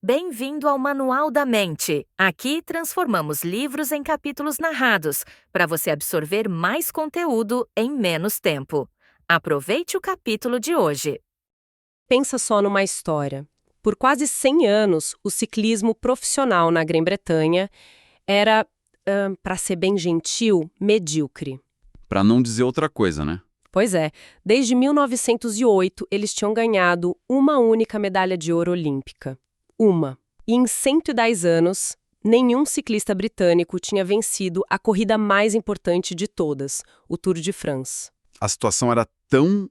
Bem-vindo ao Manual da Mente. Aqui transformamos livros em capítulos narrados, para você absorver mais conteúdo em menos tempo. Aproveite o capítulo de hoje. Pensa só numa história. Por quase 100 anos, o ciclismo profissional na Grã-Bretanha era, para ser bem gentil, medíocre. Pra não dizer outra coisa, né? Pois é, desde 1908 eles tinham ganhado uma única medalha de ouro olímpica. Uma. E em 110 anos, nenhum ciclista britânico tinha vencido a corrida mais importante de todas, o Tour de France. A situação era tão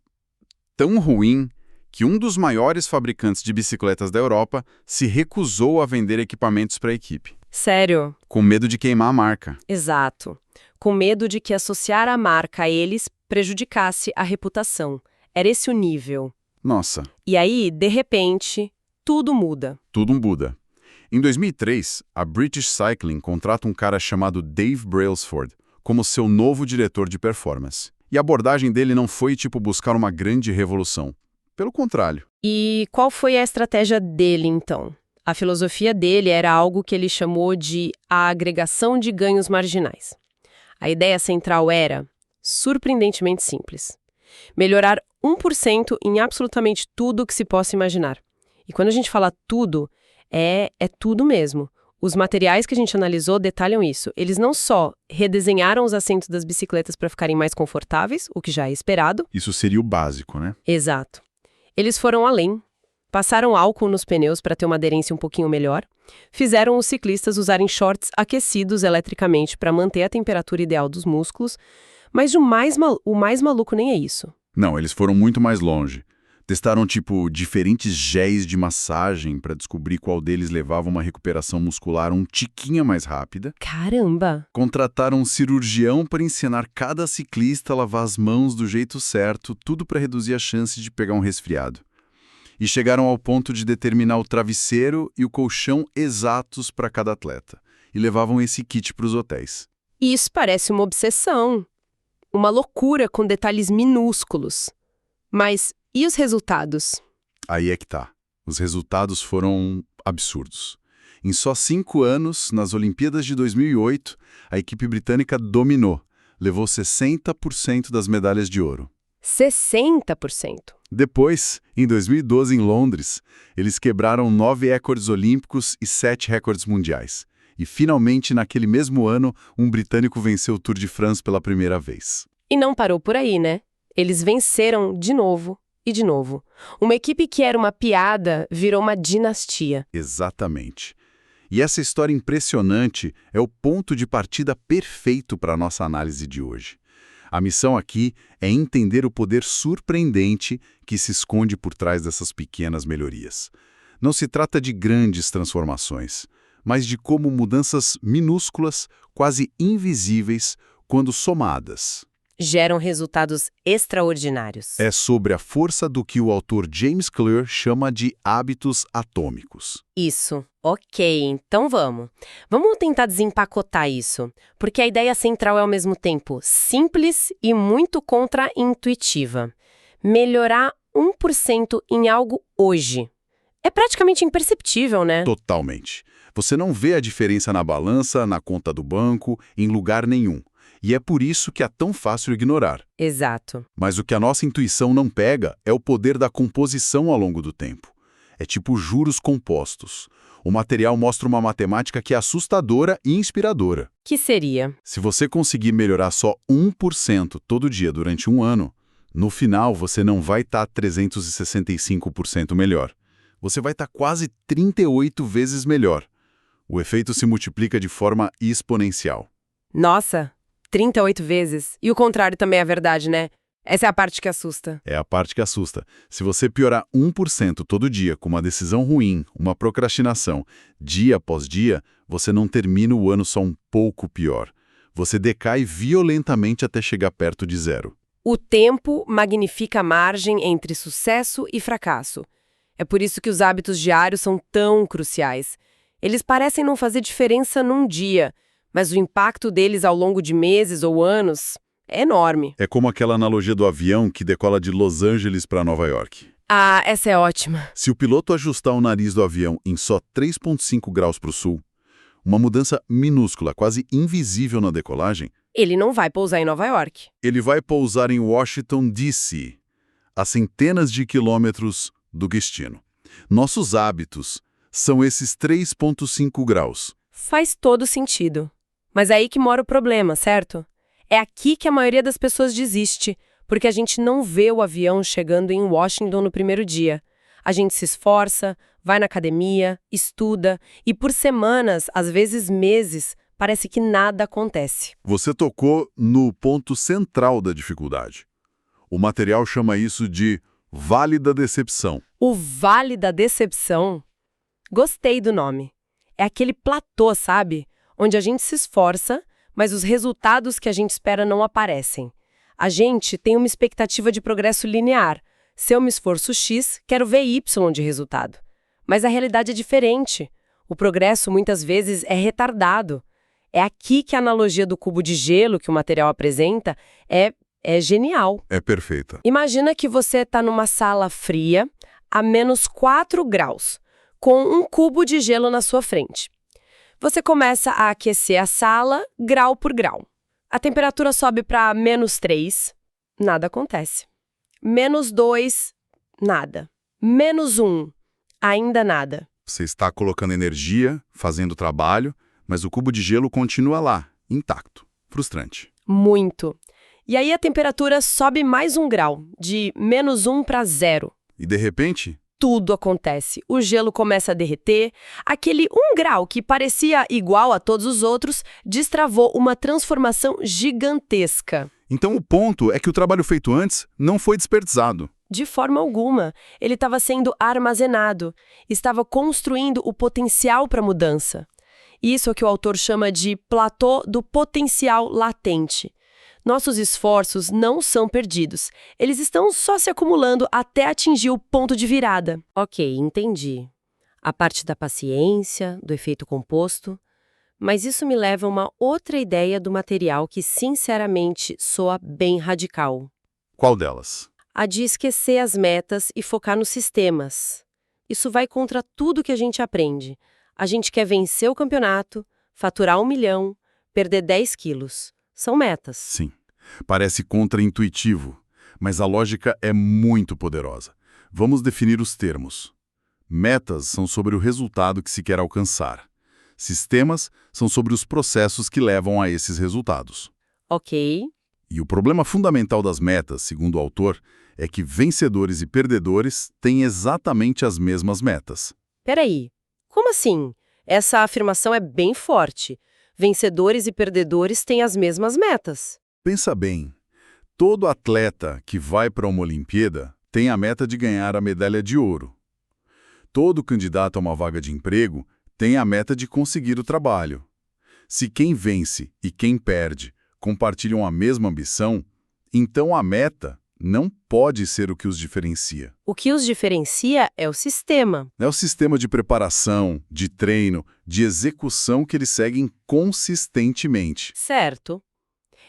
ruim que um dos maiores fabricantes de bicicletas da Europa se recusou a vender equipamentos para a equipe, Sério? com medo de queimar a marca. Exato. Com medo de que associar a marca a eles prejudicasse a reputação. Era esse o nível. Nossa, E aí, de repente, tudo muda. tudo um Buda. Em 2003, a British Cycling contrata um cara chamado Dave Brailsford como seu novo diretor de performance. E a abordagem dele não foi tipo buscar uma grande revolução. Pelo contrário. E qual foi a estratégia dele, então? A filosofia dele era algo que ele chamou de a agregação de ganhos marginais. A ideia central era, surpreendentemente simples, melhorar 1% em absolutamente tudo que se possa imaginar. E quando a gente fala tudo, é tudo mesmo. Os materiais que a gente analisou detalham isso. Eles não só redesenharam os assentos das bicicletas para ficarem mais confortáveis, o que já é esperado. Isso seria o básico, né? Exato. Eles foram além. Passaram álcool nos pneus para ter uma aderência um pouquinho melhor. Fizeram os ciclistas usarem shorts aquecidos eletricamente para manter a temperatura ideal dos músculos. Mas o mais maluco nem é isso. Não, eles foram muito mais longe. Testaram, diferentes géis de massagem para descobrir qual deles levava uma recuperação muscular um tiquinho mais rápida. Caramba! Contrataram um cirurgião para ensinar cada ciclista a lavar as mãos do jeito certo, tudo para reduzir a chance de pegar um resfriado. E chegaram ao ponto de determinar o travesseiro e o colchão exatos para cada atleta. E levavam esse kit para os hotéis. Isso parece uma obsessão. Uma loucura com detalhes minúsculos. Mas e os resultados? Aí é que tá. Os resultados foram absurdos. Em só 5 anos, nas Olimpíadas de 2008, a equipe britânica dominou. Levou 60% das medalhas de ouro. 60%. Depois, em 2012, em Londres, eles quebraram 9 recordes olímpicos e 7 recordes mundiais. E, finalmente, naquele mesmo ano, um britânico venceu o Tour de France pela primeira vez. E não parou por aí, né? Eles venceram de novo e de novo. Uma equipe que era uma piada virou uma dinastia. Exatamente. E essa história impressionante é o ponto de partida perfeito para a nossa análise de hoje. A missão aqui é entender o poder surpreendente que se esconde por trás dessas pequenas melhorias. Não se trata de grandes transformações, mas de como mudanças minúsculas, quase invisíveis, quando somadas. Geram resultados extraordinários. É sobre a força do que o autor James Clear chama de hábitos atômicos. Isso. Ok, então vamos. Vamos tentar desempacotar isso, porque a ideia central é ao mesmo tempo simples e muito contra-intuitiva. Melhorar 1% em algo hoje. É praticamente imperceptível, né? Totalmente. Você não vê a diferença na balança, na conta do banco, em lugar nenhum. E é por isso que é tão fácil ignorar. Exato. Mas o que a nossa intuição não pega é o poder da composição ao longo do tempo. É tipo juros compostos. O material mostra uma matemática que é assustadora e inspiradora. Que seria? Se você conseguir melhorar só 1% todo dia durante um ano, no final você não vai estar 365% melhor. Você vai estar quase 38 vezes melhor. O efeito se multiplica de forma exponencial. Nossa, 38 vezes. E o contrário também é verdade, né? Essa é a parte que assusta. É a parte que assusta. Se você piorar 1% todo dia com uma decisão ruim, uma procrastinação, dia após dia, você não termina o ano só um pouco pior. Você decai violentamente até chegar perto de zero. O tempo magnifica a margem entre sucesso e fracasso. É por isso que os hábitos diários são tão cruciais. Eles parecem não fazer diferença num dia, mas o impacto deles ao longo de meses ou anos é enorme. É como aquela analogia do avião que decola de Los Angeles para Nova York. Ah, essa é ótima. Se o piloto ajustar o nariz do avião em só 3,5 graus para o sul, uma mudança minúscula, quase invisível na decolagem, Ele não vai pousar em Nova York. ele vai pousar em Washington, D.C., a centenas de quilômetros do destino. Nossos hábitos são esses 3,5 graus. Faz todo sentido. Mas é aí que mora o problema, certo? É aqui que a maioria das pessoas desiste, porque a gente não vê o avião chegando em Washington no primeiro dia. A gente se esforça, vai na academia, estuda, e por semanas, às vezes meses, parece que nada acontece. Você tocou no ponto central da dificuldade. O material chama isso de Vale da Decepção. O Vale da Decepção? Gostei do nome. É aquele platô, sabe? Onde a gente se esforça, mas os resultados que a gente espera não aparecem. A gente tem uma expectativa de progresso linear. Se eu me esforço X, quero ver Y de resultado. Mas a realidade é diferente. O progresso, muitas vezes, é retardado. É aqui que a analogia do cubo de gelo que o material apresenta é genial. É perfeita. Imagina que você está numa sala fria, a menos 4 graus, com um cubo de gelo na sua frente. Você começa a aquecer a sala grau por grau. A temperatura sobe para menos 3, nada acontece. Menos 2, nada. Menos 1, ainda nada. Você está colocando energia, fazendo trabalho, mas o cubo de gelo continua lá, intacto. Frustrante. Muito. E aí a temperatura sobe mais 1 grau, de menos 1 para 0. E de repente, Tudo acontece. O gelo começa a derreter. Aquele 1 grau que parecia igual a todos os outros destravou uma transformação gigantesca. então o ponto é que o trabalho feito antes não foi desperdiçado. De forma alguma. Ele estava sendo armazenado. Estava construindo o potencial para mudança. Isso é o que o autor chama de platô do potencial latente. Nossos esforços não são perdidos. Eles estão só se acumulando até atingir o ponto de virada. Ok, entendi. A parte da paciência, do efeito composto. Mas isso me leva a uma outra ideia do material que, sinceramente, soa bem radical. Qual delas? A de esquecer as metas e focar nos sistemas. Isso vai contra tudo que a gente aprende. A gente quer vencer o campeonato, faturar 1 milhão, perder 10 quilos. São metas. Sim. Parece contraintuitivo, mas a lógica é muito poderosa. Vamos definir os termos. Metas são sobre o resultado que se quer alcançar. Sistemas são sobre os processos que levam a esses resultados. Ok. E o problema fundamental das metas, segundo o autor, é que vencedores e perdedores têm exatamente as mesmas metas. Peraí. Como assim? Essa afirmação é bem forte. Vencedores e perdedores têm as mesmas metas. Pensa bem, todo atleta que vai para uma Olimpíada tem a meta de ganhar a medalha de ouro. Todo candidato a uma vaga de emprego tem a meta de conseguir o trabalho. Se quem vence e quem perde compartilham a mesma ambição, então a meta não pode ser o que os diferencia. O que os diferencia é o sistema. É o sistema de preparação, de treino, de execução que eles seguem consistentemente. Certo.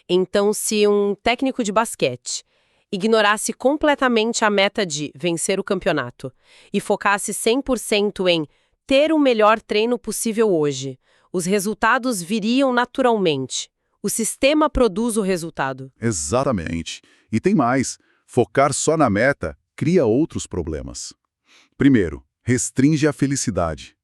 Então, se um técnico de basquete ignorasse completamente a meta de vencer o campeonato e focasse 100% em ter o melhor treino possível hoje, os resultados viriam naturalmente. O sistema produz o resultado. Exatamente. E tem mais. Focar só na meta cria outros problemas. Primeiro, restringe a felicidade.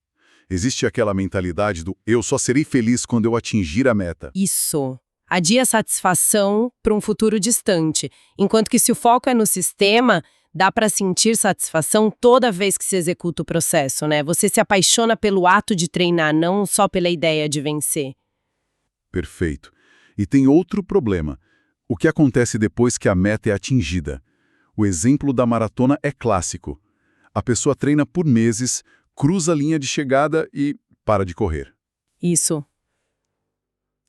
Existe aquela mentalidade do eu só serei feliz quando eu atingir a meta. Isso. Adia a satisfação para um futuro distante, enquanto que se o foco é no sistema, dá para sentir satisfação toda vez que se executa o processo, né? Você se apaixona pelo ato de treinar, não só pela ideia de vencer. Perfeito. E tem outro problema. O que acontece depois que a meta é atingida? O exemplo da maratona é clássico. A pessoa treina por meses, cruza a linha de chegada e para de correr. Isso.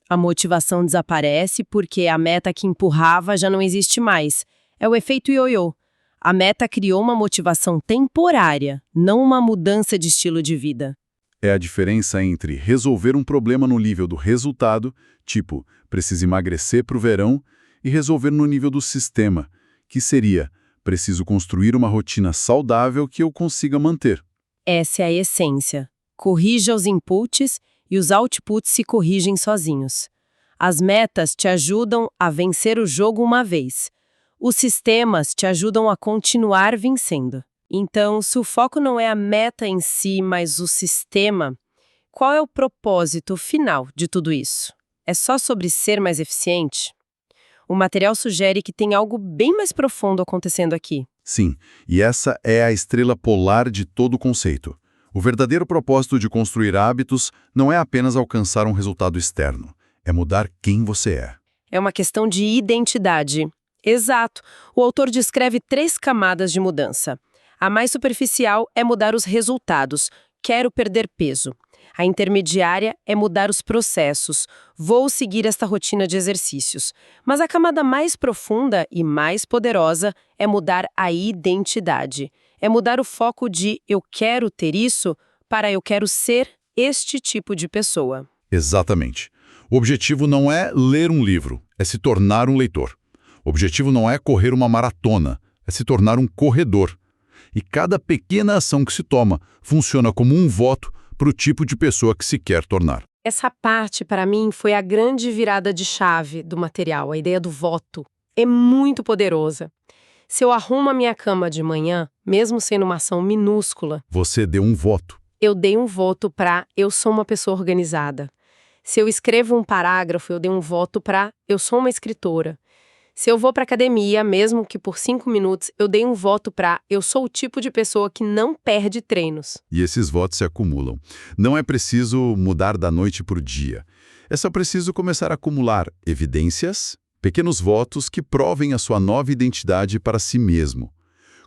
A motivação desaparece porque a meta que empurrava já não existe mais. É o efeito ioiô. A meta criou uma motivação temporária, não uma mudança de estilo de vida. É a diferença entre resolver um problema no nível do resultado, tipo, preciso emagrecer para o verão, e resolver no nível do sistema, que seria, Preciso construir uma rotina saudável que eu consiga manter. Essa é a essência. Corrija os inputs e os outputs se corrigem sozinhos. As metas te ajudam a vencer o jogo uma vez. Os sistemas te ajudam a continuar vencendo. Então, se o foco não é a meta em si, mas o sistema, qual é o propósito final de tudo isso? É só sobre ser mais eficiente? O material sugere que tem algo bem mais profundo acontecendo aqui. Sim, e essa é a estrela polar de todo o conceito. O verdadeiro propósito de construir hábitos não é apenas alcançar um resultado externo, é mudar quem você é. É uma questão de identidade. Exato. O autor descreve 3 camadas de mudança. A mais superficial é mudar os resultados. Quero perder peso. A intermediária é mudar os processos. Vou seguir esta rotina de exercícios. Mas a camada mais profunda e mais poderosa é mudar a identidade. É mudar o foco de eu quero ter isso para eu quero ser este tipo de pessoa. Exatamente. O objetivo não é ler um livro, é se tornar um leitor. O objetivo não é correr uma maratona, é se tornar um corredor. E cada pequena ação que se toma funciona como um voto para o tipo de pessoa que se quer tornar. Essa parte, para mim, foi a grande virada de chave do material, a ideia do voto. É muito poderosa. Se eu arrumo a minha cama de manhã, mesmo sendo uma ação minúscula, Você deu um voto. eu dei um voto para eu sou uma pessoa organizada. Se eu escrevo um parágrafo, eu dei um voto para eu sou uma escritora. Se eu vou para academia, mesmo que por 5 minutos, eu dei um voto para eu sou o tipo de pessoa que não perde treinos. E esses votos se acumulam. Não é preciso mudar da noite para o dia. É só preciso começar a acumular evidências, pequenos votos que provem a sua nova identidade para si mesmo.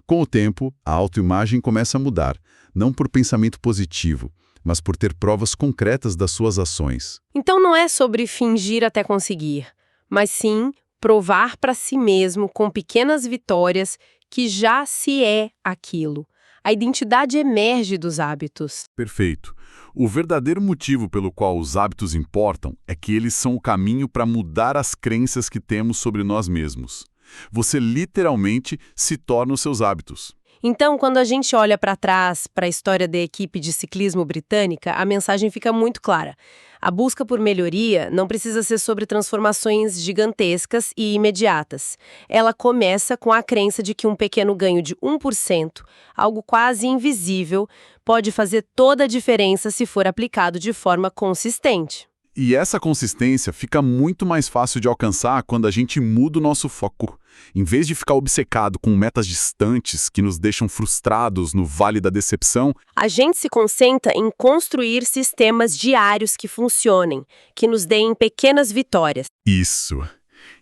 Com o tempo, a autoimagem começa a mudar, não por pensamento positivo, mas por ter provas concretas das suas ações. Então não é sobre fingir até conseguir, mas sim provar para si mesmo com pequenas vitórias que já se é aquilo. A identidade emerge dos hábitos. Perfeito. O verdadeiro motivo pelo qual os hábitos importam é que eles são o caminho para mudar as crenças que temos sobre nós mesmos. Você literalmente se torna os seus hábitos. Então, quando a gente olha para trás, para a história da equipe de ciclismo britânica, a mensagem fica muito clara. A busca por melhoria não precisa ser sobre transformações gigantescas e imediatas. Ela começa com a crença de que um pequeno ganho de 1%, algo quase invisível, pode fazer toda a diferença se for aplicado de forma consistente. E essa consistência fica muito mais fácil de alcançar quando a gente muda o nosso foco. Em vez de ficar obcecado com metas distantes que nos deixam frustrados no vale da decepção, A gente se concentra em construir sistemas diários que funcionem, que nos deem pequenas vitórias. isso.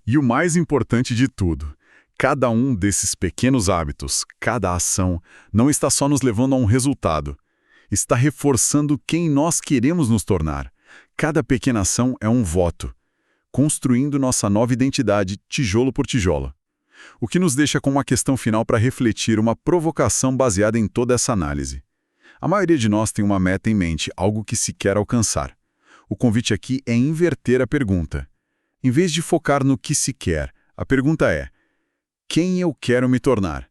E o mais importante de tudo, cada um desses pequenos hábitos, cada ação, não está só nos levando a um resultado. Está reforçando quem nós queremos nos tornar. Cada pequena ação é um voto, construindo nossa nova identidade tijolo por tijolo. O que nos deixa com uma questão final para refletir, uma provocação baseada em toda essa análise. A maioria de nós tem uma meta em mente, algo que se quer alcançar. O convite aqui é inverter a pergunta. Em vez de focar no que se quer, a pergunta é: quem eu quero me tornar?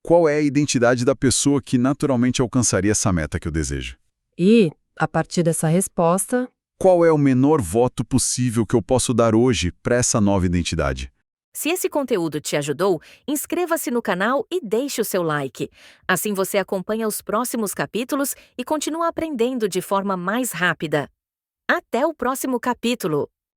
Qual é a identidade da pessoa que naturalmente alcançaria essa meta que eu desejo? E, a partir dessa resposta, Qual é o menor voto possível que eu posso dar hoje para essa nova identidade? Se esse conteúdo te ajudou, inscreva-se no canal e deixe o seu like. Assim você acompanha os próximos capítulos e continua aprendendo de forma mais rápida. Até o próximo capítulo!